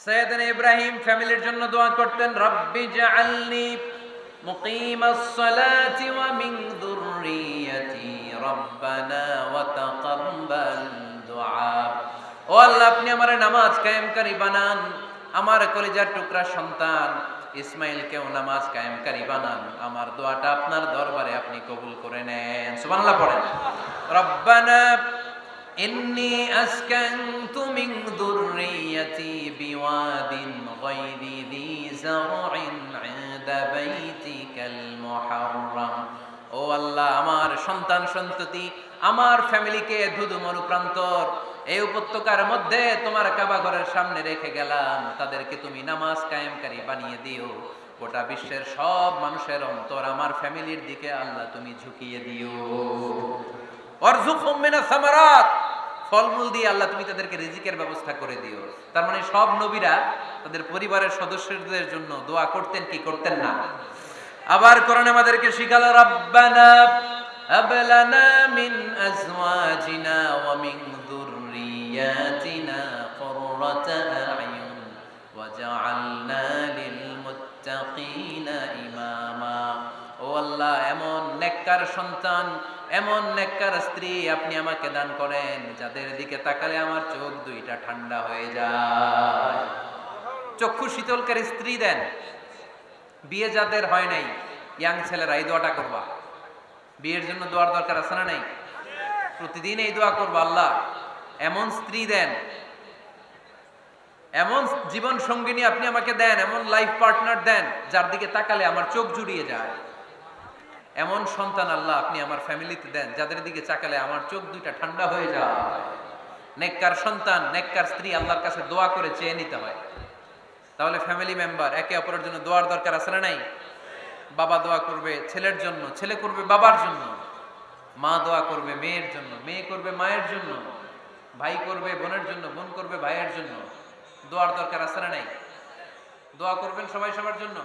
সাইয়েদনা ইব্রাহিম ফ্যামিলির জন্য দোয়া করতেন, রব্বি জাআলনি মুকিমাস সালাতি ওয়া মিন যুররিয়াতি রব্বানা ওয়া তাকাব্বাল দুআ। ও আল্লাহ, আপনি আমার নামাজ কায়েমকারী বানান, আমার কলিজার টুকরা সন্তান ইসমাইলকেও নামাজ কায়েমকারী বানান, আমার দোয়াটা আপনার দরবারে আপনি কবুল করে নেন। সুবহানাল্লাহ পড়েন। রব্বানা ইন্নী আসকানতু মিন যুররিয়াতি বিওয়াদিন গায়রি যী যারইন ইনদা বাইতিকাল মুহাররাম। ও আল্লাহ, আমার সন্তান সন্ততি, আমার ফ্যামিলিকে ধুধু মরুপ্রান্তর এই উপত্যকার মধ্যে তোমার কাবা ঘরের সামনে রেখে গেলাম, তাদেরকে তুমি নামাজ কায়েমকারী বানিয়ে দিও। গোটা বিশ্বের সব মানুষের অন্তর আমার ফ্যামিলির দিকে আল্লাহ তুমি ঝুঁকিয়ে দিও। ওয়ারযুকহুম মিনাস সামারাত, ফলমূল দিয়ে আল্লাহ তুমি তাদেরকে রিজিকের ব্যবস্থা করে দিও। তার মানে সব নবীরা তাদের পরিবারের সদস্যদের জন্য দোয়া করতেন কি করতেন না? আবার কোরআন আমাদেরকে শিখালো, রব্বানা হাব লানা মিন আজওয়াজিনা ওয়া মিন যুররিয়াতিনা কুররাতা আ'য়ুন ওয়াজআলনা লিল মুত্তাকিনা ইমামা। ও আল্লাহ, এমন নেককার সন্তান, এমন নেককার স্ত্রী আপনি আমাকে দান করেন যাদের দিকে তাকালে আমার চোখ দুইটা ঠান্ডা হয়ে যায়। চক্ষু শীতলকারী স্ত্রী দেন। বিয়ে যাদের হয় নাই, ইয়াং ছেলেরা এই দোয়াটা করবা। বিয়ের জন্য দোয়ার দরকার আছে না নাই? প্রতিদিন এই দোয়া করবা, আল্লাহ এমন স্ত্রী দেন, এমন জীবন সঙ্গিনী আপনি আমাকে দেন, এমন লাইফ পার্টনার দেন যার দিকে তাকালে আমার চোখ জুড়িয়ে যায়। এমন সন্তান আল্লাহ আপনি আমার ফ্যামিলিতে দেন যাদের দিকে তাকালে আমার চোখ দুইটা ঠান্ডা হয়ে যায়। নেককার সন্তান, নেককার স্ত্রী আল্লাহর কাছে দোয়া করে চেয়ে নিতে হয়। তাহলে ফ্যামিলি মেম্বার একে অপরের জন্য দোয়ার দরকার আছে না নাই? বাবা দোয়া করবে ছেলের জন্য, ছেলে করবে বাবার জন্য, মা দোয়া করবে মেয়ের জন্য, মেয়ে করবে মায়ের জন্য, ভাই করবে বোনের জন্য, বোন করবে ভাইয়ের জন্য। দোয়ার দরকার আছে না নাই? দোয়া করবেন সবাই সবার জন্য।